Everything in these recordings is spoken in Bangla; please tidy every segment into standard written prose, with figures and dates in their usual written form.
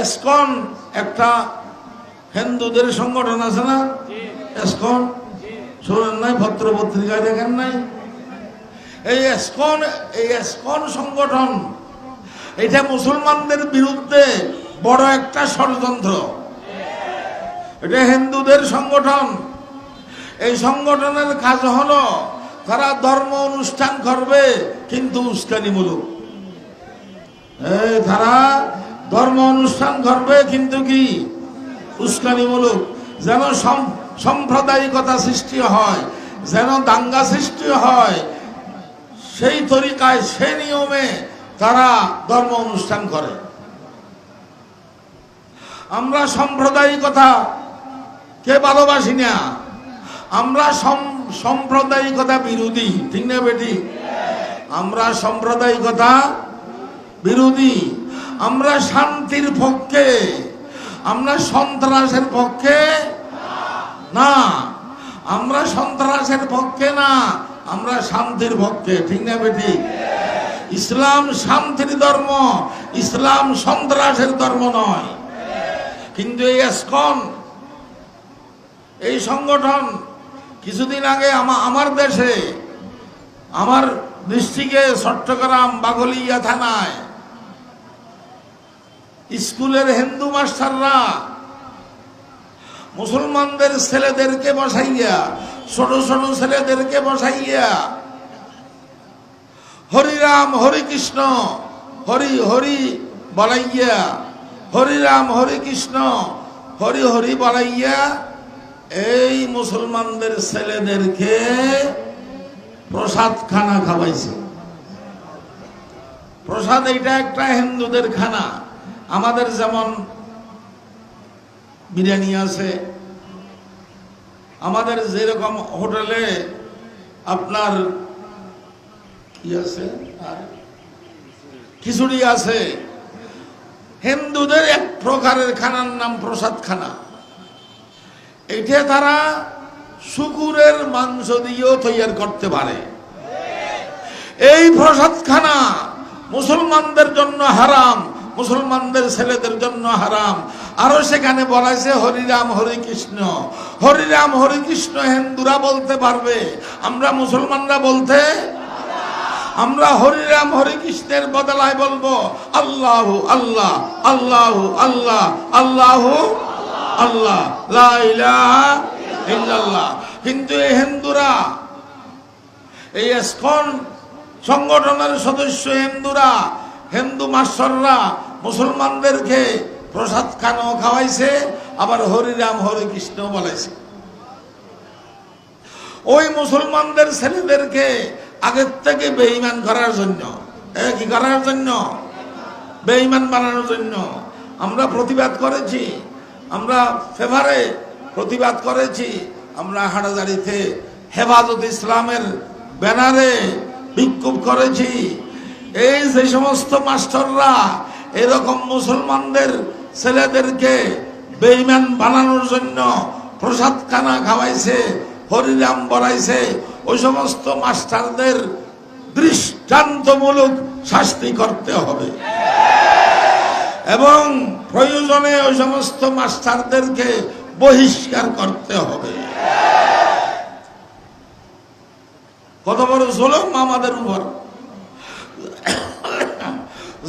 এসকন একটা হিন্দুদের সংগঠন আছে না? এসকন শোনেন নাই? পত্র পত্রিকায় দেখেন নাই? এই এসকন সংগঠন এটা মুসলমানদের বিরুদ্ধে বড় একটা ষড়যন্ত্র। এটা হিন্দুদের সংগঠন। এই সংগঠনের কাজ হলো তারা ধর্ম অনুষ্ঠান করবে কিন্তু উস্কানিমূলক। তারা ধর্ম অনুষ্ঠান করবে কিন্তু কি উস্কানিমূলক, যেন সাম্প্রদায়িকতা সৃষ্টি হয়, যেন দাঙ্গা সৃষ্টি হয়, সেই তরিকায় সেই নিয়মে তারা ধর্ম অনুষ্ঠান করে। আমরা সাম্প্রদায়িকতা কে ভালোবাসি না, আমরা সাম্প্রদায়িকতা বিরোধী, ঠিক না বেটি? আমরা সাম্প্রদায়িকতা বিরোধী, আমরা শান্তির পক্ষে, আমরা সন্ত্রাসের পক্ষে না, আমরা সন্ত্রাসের পক্ষে না, আমরা শান্তির পক্ষে, ঠিক না বেটি? ইসলাম শান্তির ধর্ম, ইসলাম সন্ত্রাসের ধর্ম নয়। কিন্তু এই এসকন, এই সংগঠন কিছুদিন আগে আমার দেশে, আমার ডিস্ট্রিক্টে চট্টগ্রাম বাগলিয়া থানায় স্কুলের হিন্দু মাস্টাররা মুসলমানদের ছেলেদেরকে বসাইয়া, ছোট ছোট ছেলেদেরকে বসাইয়া হরিরাম হরি কৃষ্ণ হরি হরি বলাইয়া, হরিরাম হরি কৃষ্ণ হরি হরি বলাইয়া এই মুসলমানদের ছেলেদেরকে প্রসাদ খানা খাওয়াইছে। প্রসাদ এইটা একটা হিন্দুদের খানা। আমাদের যেমন বিরিয়ানি আছে, আমাদের যেরকম হোটেলে আপনার কি আছে আর খিচুড়ি আছে, হিন্দুদের এক প্রকারের খানার নাম প্রসাদ খানা। এইটা তারা শুকুরের মাংস দিয়েও তৈরি করতে পারে। এই প্রসাদ খানা মুসলমানদের জন্য হারাম, মুসলমানদের ছেলেদের জন্য হারাম। আরো সেখানে বলাইছে হরিরাম হরি কৃষ্ণ, হরিরাম হরি কৃষ্ণ হিন্দুরা বলতে পারবে, আমরা মুসলমানরা বলতে, আমরা হরিরাম হরি কৃষ্ণের বদলায় বলবো আল্লাহু আল্লাহ, আল্লাহু আল্লাহ, আল্লাহু আল্লাহ, লা ইলাহা ইল্লাল্লাহ। কিন্তু এই হিন্দুরা, এই ইসকন সংগঠনের সদস্য হিন্দুরা, হিন্দু মাস্টাররা মুসলমানদেরকে প্রসাদ খানাও খাওয়াইছে, আবার হরিরাম হরি কৃষ্ণ বলাইছে। ওই মুসলমানদের ছেলেদেরকে আগের থেকে বেঈমান করার জন্য, কি করার জন্য? বেঈমান বানানোর জন্য আমরা প্রতিবাদ করেছি, আমরা ফেভারে প্রতিবাদ করেছি, আমরা হাটাজারিতে হেফাজত ইসলামের ব্যানারে বিক্ষোভ করেছি। এই যে সমস্ত মাস্টাররা এরকম মুসলমানদের ছেলেদেরকে বেঈমান বানানোর জন্য প্রসাদ খানা খাওয়াইছে, হরিরাম বলাইছে, ওই সমস্ত মাস্টারদের দৃষ্টান্তমূলক শাস্তি করতে হবে এবং প্রয়োজনে ওই সমস্ত মাস্টারদেরকে বহিষ্কার করতে হবে। কত বড় জুলুম আমাদের উপর!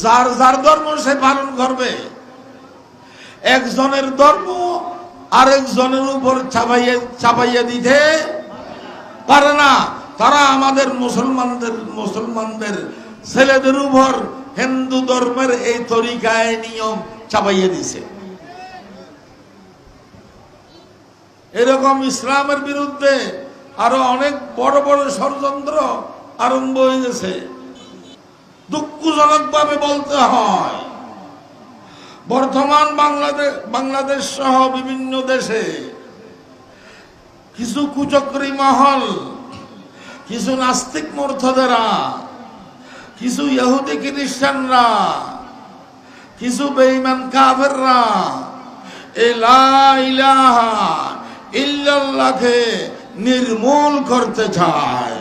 যার যার ধর্ম সে পালন করবে, একজনের ধর্ম আরেকজনের উপর চাপাইয়া দিতে পারে না। তারা আমাদের মুসলমানদের ছেলেদের উপর হিন্দু ধর্মের এই তরিকায় নিয়ম চাপাইয়া দিছে। এরকম ইসলামের বিরুদ্ধে আরো অনেক বড় বড় ষড়যন্ত্র আরম্ভ হয়ে গেছে। দুঃখজনক ভাবে বলতে হয়, বর্তমান বাংলাদেশ সহ বিভিন্ন দেশে কিছু কুচক্রী মহল, কিছু নাস্তিক মুরতাদেরা, কিছু ইহুদি খ্রিস্টানরা, কিছু বেঈমান কাফেররা এই লা ইলাহা ইল্লাল্লাহকে নির্মূল করতে চায়,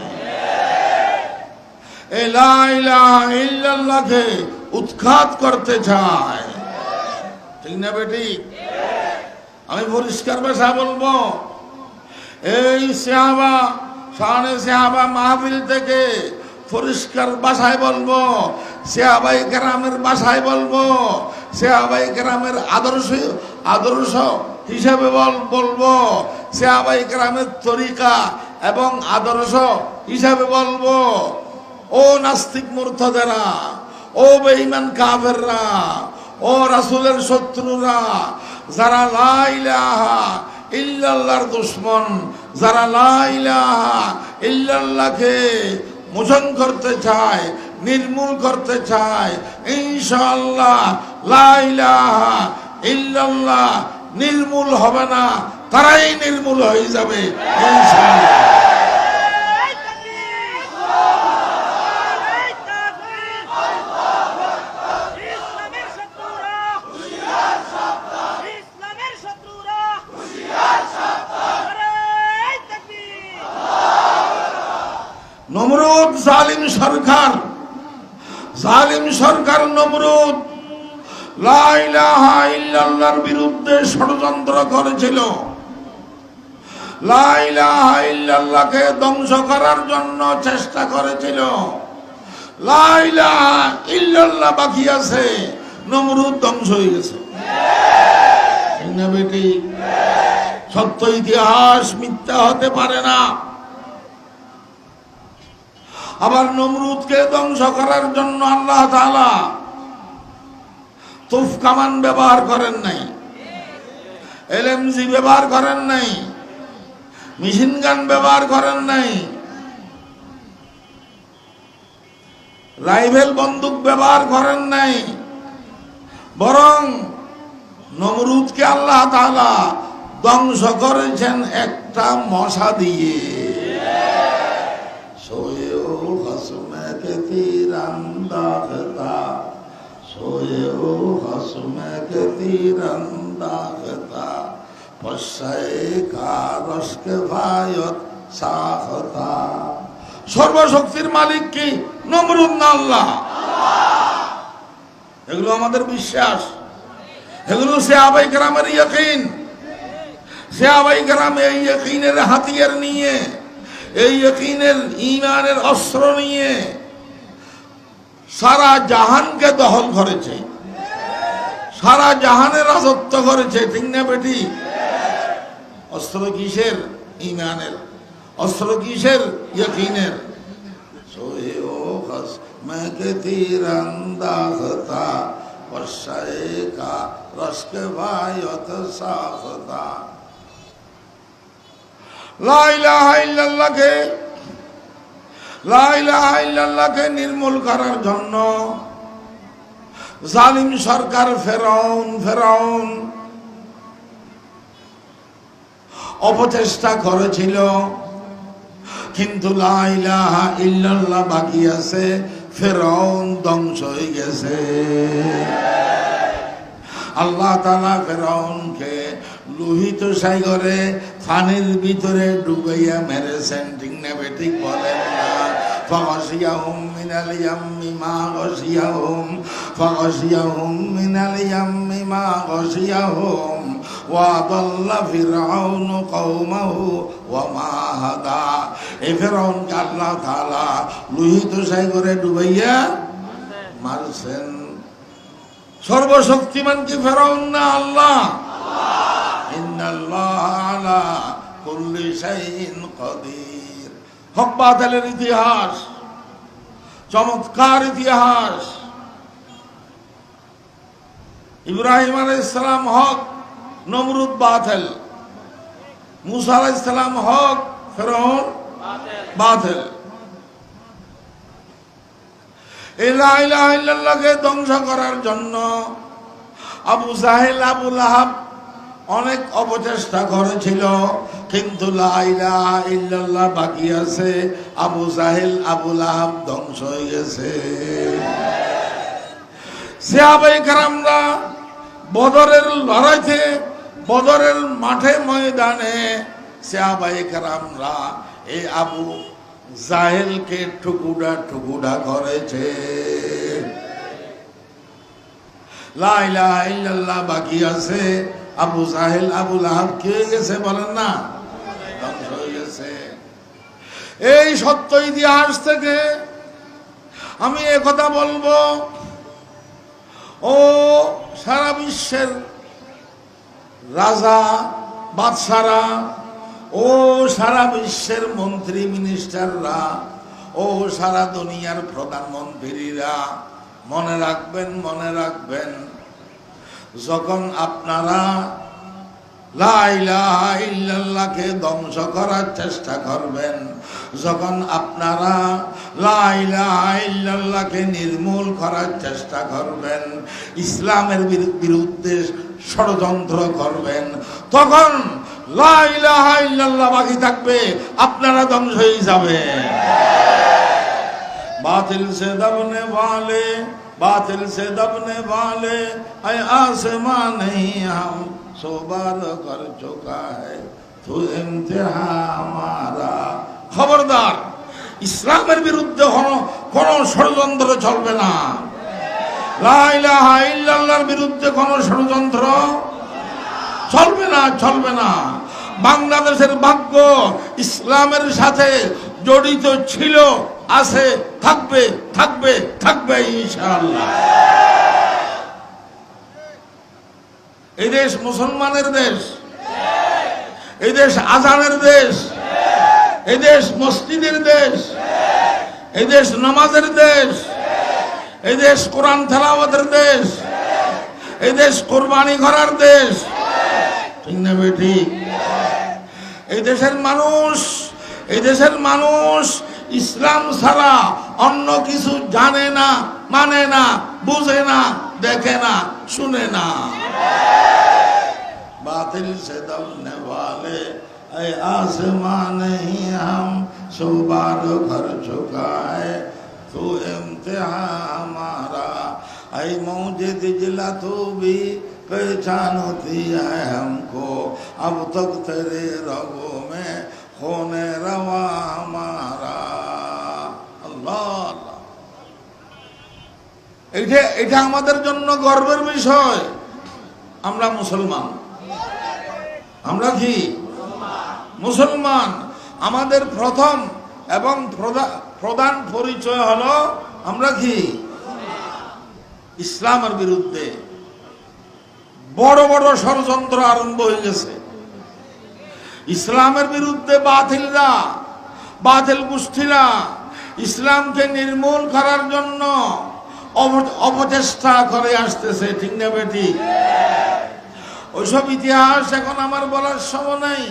এই লা ইলাহা ইল্লাল্লাহকে উৎখাত করতে চায়। ঠিক না বেটি? আমি পরিষ্কার ভাষা বলবো, এই সাহাবা শানে সাহাবা মাহফিল থেকে পরিষ্কার ভাষায় বলবো, সাহাবায়ে কেরামের ভাষায় বলবো, সাহাবায়ে কেরামের আদর্শ হিসেবে বলবো, সাহাবায়ে কেরামের তরিকা এবং আদর্শ হিসাবে বলবো। ও নাস্তিক মুরতাদেরা, ও বেঈমান কাফেররা, ও রাসূলের শত্রুরা, যারা লা ইলাহা ইল্লাল্লাহর দুশমন, যারা লা ইলাহা ইল্লাল্লাহকে মোচন করতে চায়, নির্মূল করতে চায়, ইনশাআল্লাহ লা ইলাহা ইল্লাল্লাহ নির্মূল হবে না, তারাই নির্মূল হয়ে যাবে ইনশাআল্লাহ। নমরুদ জালিম সরকার নমরুদ লা ইলাহা ইল্লাল্লাহর বিরুদ্ধে ষড়যন্ত্র করেছিল। লা ইলাহা ইল্লাল্লাহকে ধ্বংস করার জন্য চেষ্টা করেছিল। লা ইলাহা ইল্লাল্লাহ বাকি আছে, নমরুদ ধ্বংস হয়ে গেছে। ঠিক না বেটি? সত্য ইতিহাস মিথ্যা হতে পারে না। আবার নমরুদকে ধ্বংস করার জন্য আল্লাহ তাআলা তুফ কামান ব্যবহার করেন নাই, এলএমজি ব্যবহার করেন নাই, মেশিন গান ব্যবহার করেন নাই, রাইফেল বন্দুক ব্যবহার করেন নাই, বরং নমরুদকে আল্লাহ তাআলা ধ্বংস করেছেন একটা মশা দিয়ে। সর্বশক্তির মালিক কি? নমরুদ না আল্লাহ? এগুলো আমাদের বিশ্বাস, এগুলো সাহাবায়ে কেরামের ইয়াকিন। সাহাবায়ে কেরাম এই ইয়াকিনের হাতিয়ার নিয়ে, এই ইয়াকিনের ঈমানের অস্ত্র নিয়ে সারা জাহানকে দখল করেছে, সারা জাহানের রাজত্ব করেছে। ঠিক না বেটি? অস্ত্র কিসের? ঈমানের। অস্ত্র কিসের? ইয়াকিনের। সোয়েও খস मैं के तीरंदाज था वर्षाए का रस के वायत साखता। লা ইলাহা ইল্লাল্লাহকে নির্মূল করার জন্য জালিম সরকার ফেরাউন অপচেষ্টা করেছিল, কিন্তু লা ইলাহা ইল্লাল্লাহ বাকি আছে, ফেরাউন ধ্বংস হয়ে গেছে। আল্লাহ তাআলা ফেরাউনকে লোহিত সাগরে পানির ভিতরে ডুবাইয়া মেরেছেন। ঠিক না বেটি? বলেন না। فغشيهم من اليم ما غشيهم فغشيهم من اليم ما غشيهم وضل فرعون قومه وما هدى। এই ফেরাউনকে আল্লাহ তাআলা লোহিত সাগরে ডুবাইয়া মারছেন। সর্বশক্তিমান কি ফেরাউন না আল্লাহ? ইন্নাল্লাহা আলা কুল্লি শাইইন কাদির। হক বাতিলের ইতিহাস, চমৎকার ইতিহাস। ইব্রাহিম আলাইহিস সালাম হক, নমরুদ বাতিল। মুসা আলাইহিস সালাম হক, ফেরাউন বাতিল। লা ইলাহা ইল্লাল্লাহকে ধ্বংস করার জন্য আবু জাহেল, আবু লাহাব অনেক অপচেষ্টা করেছিল, কিন্তু লা ইলাহা ইল্লাল্লাহ বাকি আছে। আবু জাহেল, আবু লাহাব ধ্বংস হয়ে গেছে। সাহাবায়ে কেরামরা বদরের লড়াইতে, বদরের মাঠে ময়দানে সাহাবায়ে কেরামরা এই আবু জাহেলকে টুকুডা করেছে। লা ইলাহা ইল্লাল্লাহ বাকি আছে। আবু জাহেল আবু লাহাব কি হয়ে গেছে বলেন না? ধ্বংস হয়ে গেছে। এই সত্য ইতিহাস থেকে আমি একথা বলবো, ও সারা বিশ্বের রাজা বাদশারা, ও সারা বিশ্বের মন্ত্রী মিনিস্টাররা, ও সারা দুনিয়ার প্রধানমন্ত্রীরা, মনে রাখবেন, মনে রাখবেন, যখন আপনারা লা ইলাহা ইল্লাল্লাহকে ধ্বংস করার চেষ্টা করবেন, যখন আপনারা লা ইলাহা ইল্লাল্লাহকে নির্মূল করার চেষ্টা করবেন, ইসলামের বিরুদ্ধে ষড়যন্ত্র করবেন, তখন লা ইলাহা ইল্লাল্লাহ বাকি থাকবে, আপনারা ধ্বংস হয়ে যাবে। बातिल से दबने वाले, बातिल से दबने वाले, ऐ आसमां नहीं हम सो बार कर चुका है तू इम्तिहा हमारा। खबरदार, ইসলামের বিরুদ্ধে কোন ষড়যন্ত্র চলবে না। লা ইলাহা ইল্লাল্লাহর বিরুদ্ধে কোন ষড়যন্ত্র চলবে না, চলবে না। বাংলাদেশের ভাগ্য ইসলামের সাথে জড়িত ছিল, আছে, থাকবে, থাকবে, থাকবে ইনশাআল্লাহ। এই দেশ মুসলমানের দেশ, এই দেশ আজানের দেশ, এই দেশ মসজিদের দেশ, এই দেশ নামাজের দেশ, এই দেশ কোরআন তেলাওয়াতের দেশ, এই দেশ কোরবানি করার দেশ, ঠিক না বেটি? এই দেশের মানুষ, এই দেশের মানুষ ইসলাম ছাড়া অন্য কিছু জানে না, মানে না, বুঝে না, দেখে না, শুনে না। বাতিল সে দবনে वाले ऐ आसमां नहीं हम सो बार कर चुका है तू इम्तिहा हमारा। ऐ मौजे दिजला तू भी पहचानती है हमको, अब तक तेरे रगों में खूने रवा हमारा। अल्लाह, এটা আমাদের জন্য গর্বের বিষয়। আমরা মুসলমান, আমরা কি মুসলমান? আমাদের প্রথম এবং প্রধান পরিচয় হলো আমরা কি ইসলামের বিরুদ্ধে বড় বড় ষড়যন্ত্র আরম্ভ হয়ে গেছে। ইসলামের বিরুদ্ধে বাতিলরা, বাতিল গোষ্ঠীরা ইসলামকে নির্মূল করার জন্য অপচেষ্টা করে আসতেছে, ঠিক না বেটি? ওইসব ইতিহাস এখন আমার বলার সময় নাই।